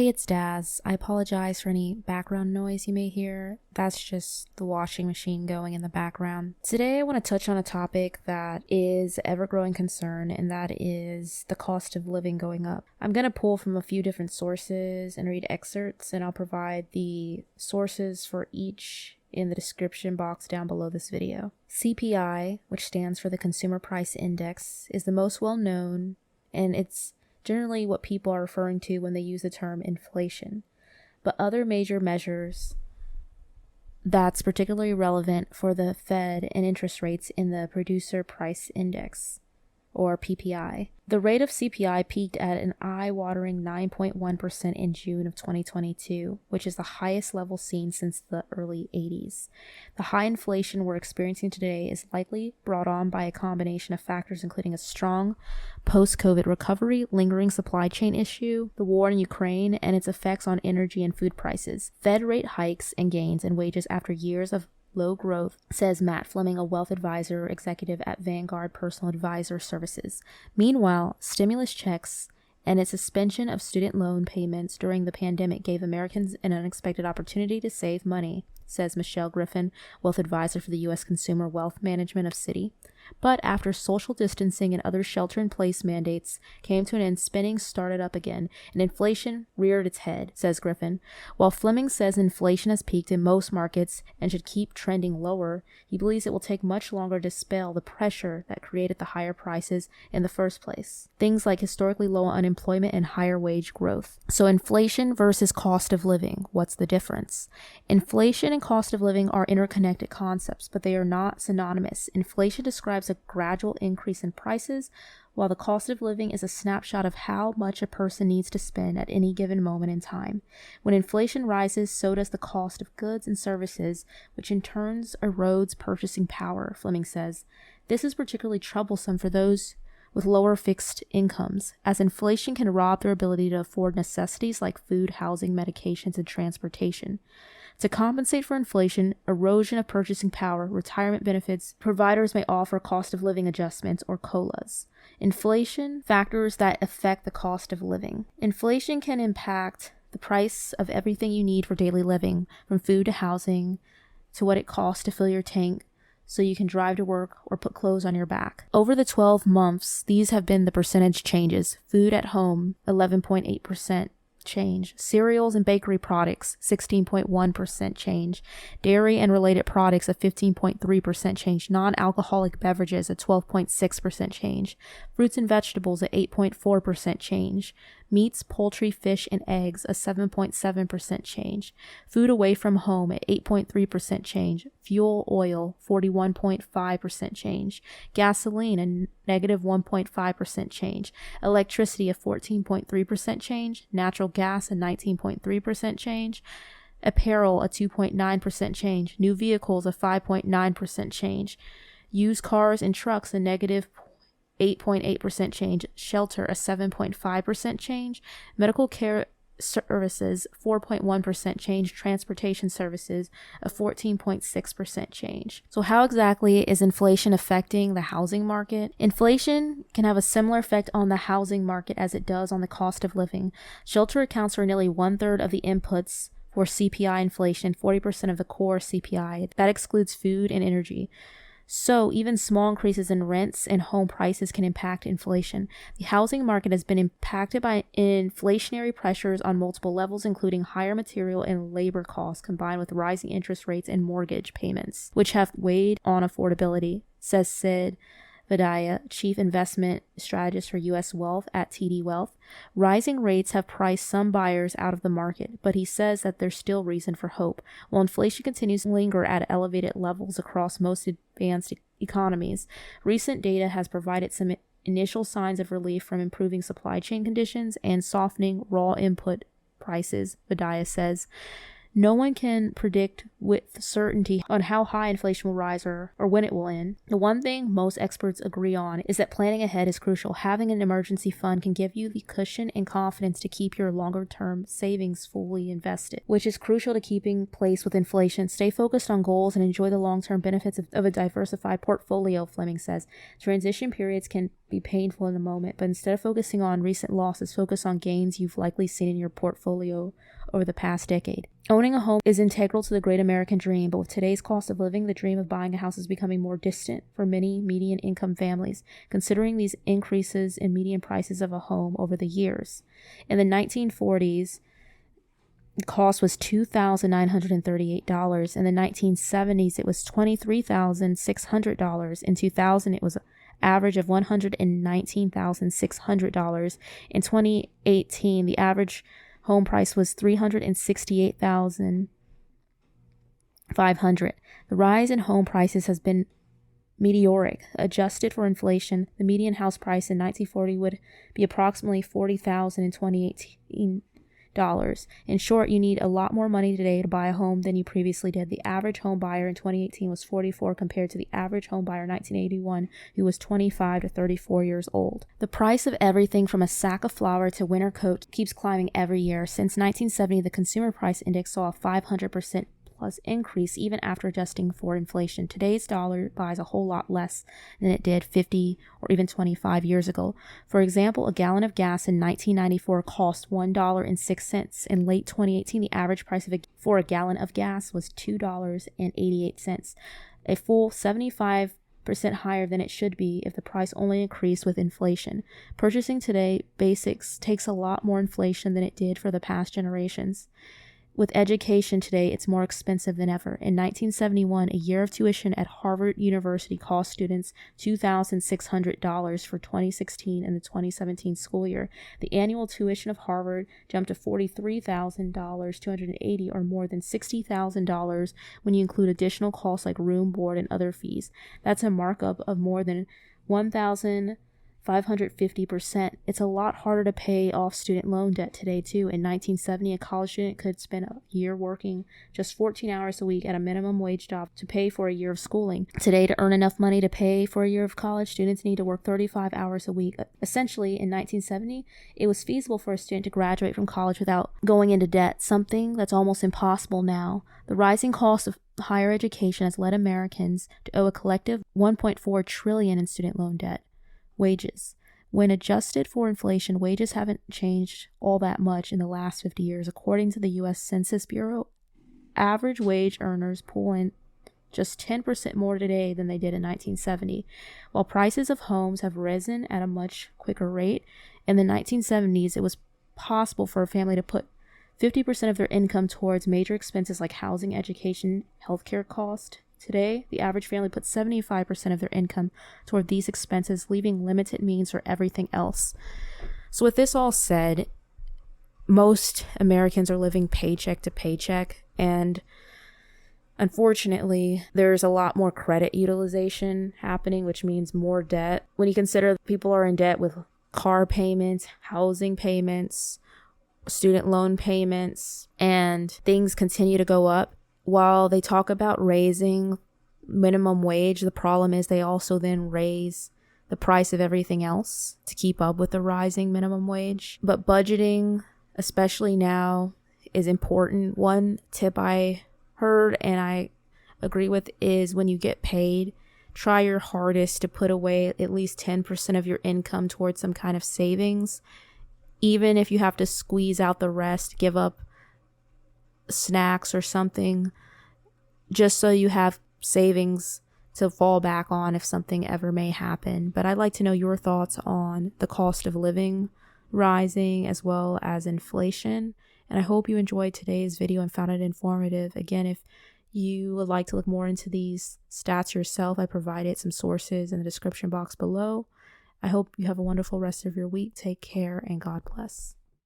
Hey, it's Daz. I apologize for any background noise you may hear. That's just the washing machine going in the background. Today, I want to touch on a topic that is an ever-growing concern, and that is the cost of living going up. I'm going to pull from a few different sources and read excerpts, and I'll provide the sources for each in the description box down below this video. CPI, which stands for the Consumer Price Index, is the most well-known, and it's generally what people are referring to when they use the term inflation. But other major measures that's particularly relevant for the Fed and interest rates in the Producer Price Index, or PPI. The rate of CPI peaked at an eye-watering 9.1% in June of 2022, which is the highest level seen since the early 80s. The high inflation we're experiencing today is likely brought on by a combination of factors including a strong post-COVID recovery, lingering supply chain issue, the war in Ukraine, and its effects on energy and food prices, Fed rate hikes and gains in wages after years of low growth, says Matt Fleming, a wealth advisor executive at Vanguard Personal Advisor Services. Meanwhile, stimulus checks and its suspension of student loan payments during the pandemic gave Americans an unexpected opportunity to save money, says Michelle Griffin, wealth advisor for the U.S. Consumer Wealth Management of Citi. But after social distancing and other shelter-in-place mandates came to an end, spending started up again, and inflation reared its head, says Griffin. While Fleming says inflation has peaked in most markets and should keep trending lower, he believes it will take much longer to dispel the pressure that created the higher prices in the first place. Things like historically low unemployment and higher wage growth. So inflation versus cost of living, what's the difference? Inflation and cost of living are interconnected concepts, but they are not synonymous. Inflation describes a gradual increase in prices, while the cost of living is a snapshot of how much a person needs to spend at any given moment in time. When inflation rises, so does the cost of goods and services, which in turn erodes purchasing power, Fleming says. This is particularly troublesome for those with lower fixed incomes, as inflation can rob their ability to afford necessities like food, housing, medications, and transportation. To compensate for inflation, erosion of purchasing power, retirement benefits, providers may offer cost of living adjustments or COLAs. Inflation, factors that affect the cost of living. Inflation can impact the price of everything you need for daily living, from food to housing, to what it costs to fill your tank so you can drive to work or put clothes on your back. Over the 12 months, these have been the percentage changes. Food at home, 11.8%. change. Cereals and bakery products, 16.1% change. Dairy and related products, a 15.3% change. Non-alcoholic beverages, a 12.6% change. Fruits and vegetables, a 8.4% change. Meats, poultry, fish, and eggs, a 7.7% change. Food away from home, at 8.3% change. Fuel oil, 41.5% change. Gasoline, a negative 1.5% change. Electricity, a 14.3% change. Natural gas, a 19.3% change. Apparel, a 2.9% change. New vehicles, a 5.9% change. Used cars and trucks, a negative 8.8% change. Shelter, a 7.5% change. Medical care services, 4.1% change. Transportation services, a 14.6% change. So how exactly is inflation affecting the housing market? Inflation can have a similar effect on the housing market as it does on the cost of living. Shelter accounts for nearly 1/3 of the inputs for CPI inflation, 40% of the core CPI. That excludes food and energy. So even small increases in rents and home prices can impact inflation. The housing market has been impacted by inflationary pressures on multiple levels, including higher material and labor costs combined with rising interest rates and mortgage payments, which have weighed on affordability, says Sid Vadaya, chief investment strategist for U.S. Wealth at TD Wealth. Rising rates have priced some buyers out of the market, but he says that there's still reason for hope. While inflation continues to linger at elevated levels across most advanced economies, recent data has provided some initial signs of relief from improving supply chain conditions and softening raw input prices, Vadaya says. No one can predict with certainty on how high inflation will rise or when it will end. The one thing most experts agree on is that planning ahead is crucial. Having an emergency fund can give you the cushion and confidence to keep your longer-term savings fully invested, which is crucial to keeping pace with inflation. Stay focused on goals and enjoy the long-term benefits of a diversified portfolio, Fleming says. Transition periods can be painful in the moment, but instead of focusing on recent losses, focus on gains you've likely seen in your portfolio over the past decade. Owning a home is integral to the great American dream, but with today's cost of living, the dream of buying a house is becoming more distant for many median income families, considering these increases in median prices of a home over the years. In the 1940s, the cost was $2,938. In the 1970s, it was $23,600. In 2000, it was an average of $119,600. In 2018, the average home price was $368,500. The rise in home prices has been meteoric. Adjusted for inflation, the median house price in 1940 would be approximately $40,000 in 2018. In short, you need a lot more money today to buy a home than you previously did. The average home buyer in 2018 was 44 compared to the average home buyer in 1981, who was 25 to 34 years old. The price of everything from a sack of flour to winter coat keeps climbing every year. Since 1970, the Consumer Price Index saw a 500% plus increase even after adjusting for inflation. Today's dollar buys a whole lot less than it did 50 or even 25 years ago. For example, a gallon of gas in 1994 cost $1.06. In late 2018, the average price for a gallon of gas was $2.88, a full 75% higher than it should be if the price only increased with inflation. Purchasing today basics takes a lot more inflation than it did for the past generations. With education today, it's more expensive than ever. In 1971, a year of tuition at Harvard University cost students $2,600 for 2016 and the 2017 school year. The annual tuition of Harvard jumped to $43,280, or more than $60,000 when you include additional costs like room, board, and other fees. That's a markup of more than 1,550%. It's a lot harder to pay off student loan debt today, too. In 1970, a college student could spend a year working just 14 hours a week at a minimum wage job to pay for a year of schooling. Today, to earn enough money to pay for a year of college, students need to work 35 hours a week. Essentially, in 1970, it was feasible for a student to graduate from college without going into debt, something that's almost impossible now. The rising cost of higher education has led Americans to owe a collective $1.4 trillion in student loan debt. Wages. When adjusted for inflation, wages haven't changed all that much in the last 50 years. According to the U.S. Census Bureau, average wage earners pull in just 10% more today than they did in 1970. While prices of homes have risen at a much quicker rate, in the 1970s, it was possible for a family to put 50% of their income towards major expenses like housing, education, healthcare cost. Today, the average family puts 75% of their income toward these expenses, leaving limited means for everything else. So with this all said, most Americans are living paycheck to paycheck, and unfortunately, there's a lot more credit utilization happening, which means more debt. When you consider people are in debt with car payments, housing payments, student loan payments, and things continue to go up. While they talk about raising minimum wage, the problem is they also then raise the price of everything else to keep up with the rising minimum wage. But budgeting, especially now, is important. One tip I heard and I agree with is when you get paid, try your hardest to put away at least 10% of your income towards some kind of savings. Even if you have to squeeze out the rest, give up snacks or something, just so you have savings to fall back on if something ever may happen. But I'd like to know your thoughts on the cost of living rising as well as inflation. And I hope you enjoyed today's video and found it informative. Again, if you would like to look more into these stats yourself, I provided some sources in the description box below. I hope you have a wonderful rest of your week. Take care and God bless.